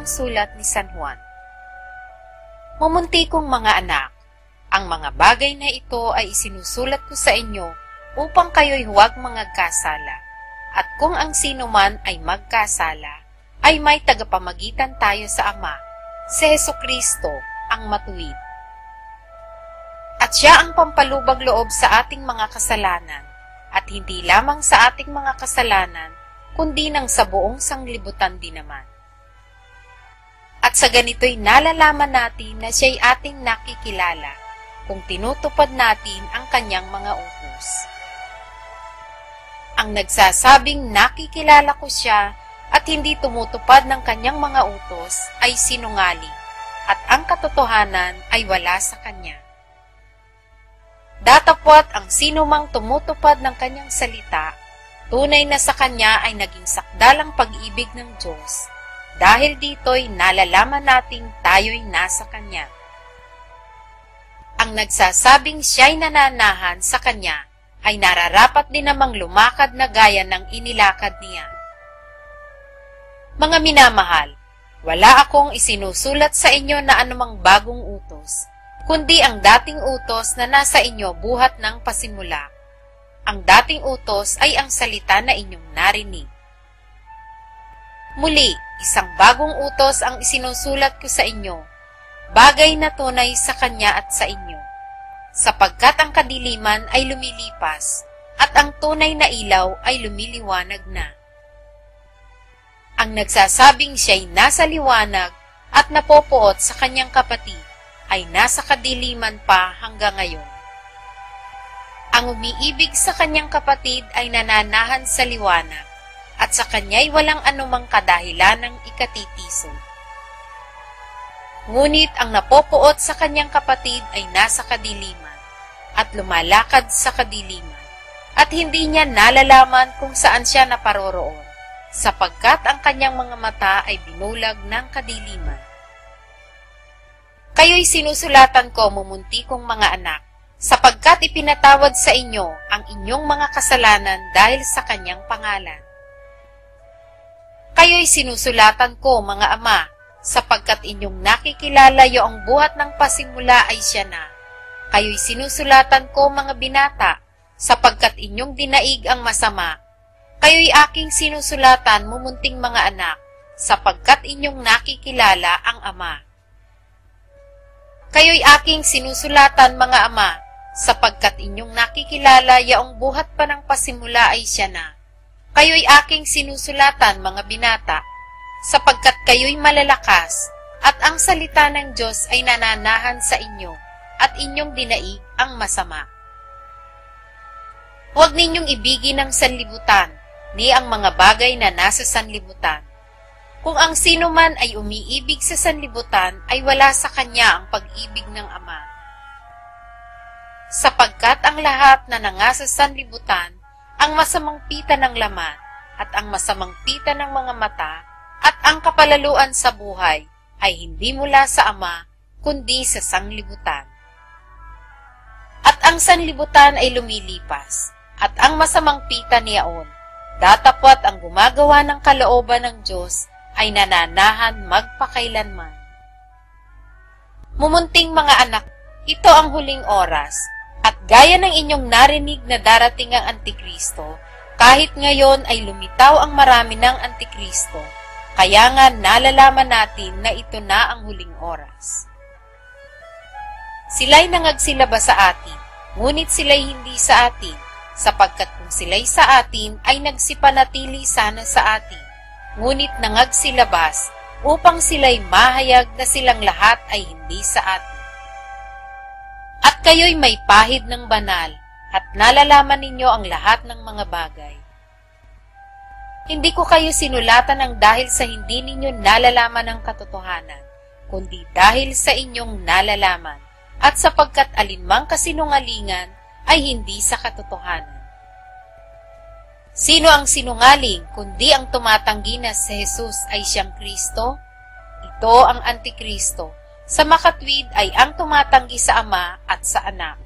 sulat ni San Juan. Mamuntikong mga anak, ang mga bagay na ito ay isinusulat ko sa inyo upang kayo'y huwag magkasala. At kung ang sino man ay magkasala, ay may tagapamagitan tayo sa Ama, si Hesukristo, ang matuwid. At siya ang pampalubag loob sa ating mga kasalanan, at hindi lamang sa ating mga kasalanan, kundi nang sa buong sanglibutan din naman. At sa ganito'y nalalaman natin na siya'y ating nakikilala kung tinutupad natin ang kanyang mga utos. Ang nagsasabing nakikilala ko siya at hindi tumutupad ng kanyang mga utos ay sinungaling, at ang katotohanan ay wala sa kanya. Datapwat ang sinumang tumutupad ng kanyang salita, tunay na sa kanya ay naging sakdalang pag-ibig ng Diyos. Dahil dito'y nalalaman nating tayo'y nasa kanya. Ang nagsasabing siya'y nananahan sa kanya ay nararapat din namang lumakad na gaya ng inilakad niya. Mga minamahal, wala akong isinusulat sa inyo na anumang bagong utos, kundi ang dating utos na nasa inyo buhat ng pasimula. Ang dating utos ay ang salita na inyong narinig. Muli, isang bagong utos ang isinusulat ko sa inyo, bagay na tunay sa kanya at sa inyo, sapagkat ang kadiliman ay lumilipas, at ang tunay na ilaw ay lumiliwanag na. Ang nagsasabing siya'y nasa liwanag at napopuot sa kanyang kapatid, ay nasa kadiliman pa hanggang ngayon. Ang umiibig sa kanyang kapatid ay nananahan sa liwanag, at sa kanya'y walang anumang kadahilan ng ikatitiso. Ngunit ang napopuot sa kanyang kapatid ay nasa kadiliman, at lumalakad sa kadiliman, at hindi niya nalalaman kung saan siya naparoroon, sapagkat ang kanyang mga mata ay binulag ng kadiliman. Kayo'y sinusulatan ko, mumuntikong mga anak, sapagkat ipinatawad sa inyo ang inyong mga kasalanan dahil sa kanyang pangalan. Kayo'y sinusulatan ko, mga ama, sapagkat inyong nakikilala yoong buhat ng pasimula ay siya na. Kayo'y sinusulatan ko, mga binata, sapagkat inyong dinaig ang masama. Kayo'y aking sinusulatan, mumunting mga anak, sapagkat inyong nakikilala ang Ama. Kayo'y aking sinusulatan, mga ama, sapagkat inyong nakikilala yaong buhat pa ng pasimula ay siya na. Kayo'y aking sinusulatan, mga binata, sapagkat kayo'y malalakas, at ang salita ng Diyos ay nananahan sa inyo, at inyong dinaig ang masama. Huwag ninyong ibigin ang sanlibutan, ni ang mga bagay na nasa sanlibutan. Kung ang sino man ay umiibig sa sanlibutan, ay wala sa kanya ang pag-ibig ng Ama. Sapagkat ang lahat na nangasa sa sanlibutan, ang masamang pita ng laman, at ang masamang pita ng mga mata, at ang kapalaluan sa buhay, ay hindi mula sa Ama, kundi sa sanglibutan. At ang sanlibutan ay lumilipas, at ang masamang pita niyaon, datapwat ang gumagawa ng kalooban ng Diyos, ay nananahan magpakailanman. Mumunting mga anak, ito ang huling oras, at gaya ng inyong narinig na darating ang Antikristo, kahit ngayon ay lumitaw ang marami ng Antikristo, kaya nga nalalaman natin na ito na ang huling oras. Sila'y nangagsilaba sa atin, ngunit sila'y hindi sa atin, sapagkat kung sila'y sa atin ay nagsipanatili sana sa atin, ngunit nangagsilabas upang sila'y mahayag na silang lahat ay hindi sa atin. At kayo'y may pahid ng banal, at nalalaman ninyo ang lahat ng mga bagay. Hindi ko kayo sinulatan ng dahil sa hindi ninyo nalalaman ang katotohanan, kundi dahil sa inyong nalalaman, at sapagkat alinmang kasinungalingan ay hindi sa katotohanan. Sino ang sinungaling, kundi ang tumatanggi na si Jesus ay siyang Kristo? Ito ang Antikristo. Sa makatwid ay ang tumatanggi sa Ama at sa Anak.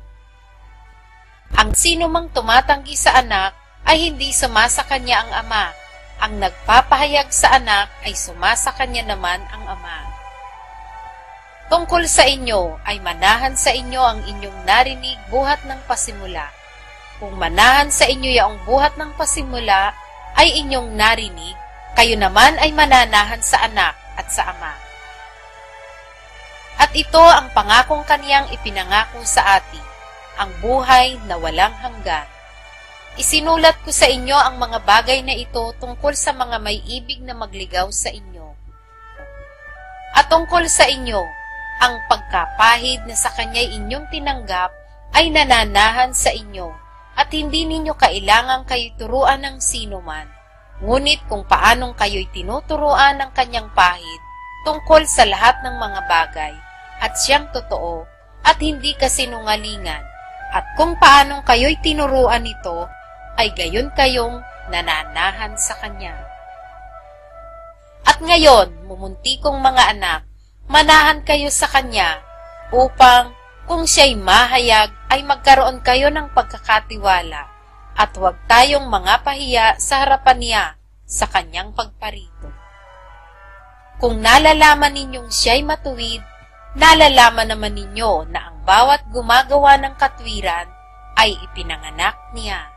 Ang sino mang tumatanggi sa Anak ay hindi sumasa kanya ang Ama, Ang nagpapahayag sa anak ay sumasa kanya naman ang ama. Tungkol sa inyo ay manahan sa inyo ang inyong narinig buhat ng pasimula. Kung manahan sa inyo yaong buhat ng pasimula ay inyong narinig, kayo naman ay mananahan sa anak at sa ama. At ito ang pangakong kaniyang ipinangako sa atin, ang buhay na walang hanggan. Isinulat ko sa inyo ang mga bagay na ito tungkol sa mga may ibig na magligaw sa inyo. At tungkol sa inyo, ang pagkapahid na sa kanya'y inyong tinanggap ay nananahan sa inyo at hindi ninyo kailangang kayo turuan ng sino man. Ngunit kung paanong kayo'y tinuturuan ng kanyang pahid tungkol sa lahat ng mga bagay at siyang totoo at hindi kasinungalingan, at kung paanong kayo'y tinuruan nito ay gayon kayong nananahan sa kanya. At ngayon, mumuntikong mga anak, manahan kayo sa kanya upang kung siya'y mahayag ay magkaroon kayo ng pagkakatiwala at huwag tayong mga pahiya sa harapan niya sa kanyang pagparito. Kung nalalaman ninyong siya'y matuwid, nalalaman naman ninyo na ang bawat gumagawa ng katwiran ay ipinanganak niya.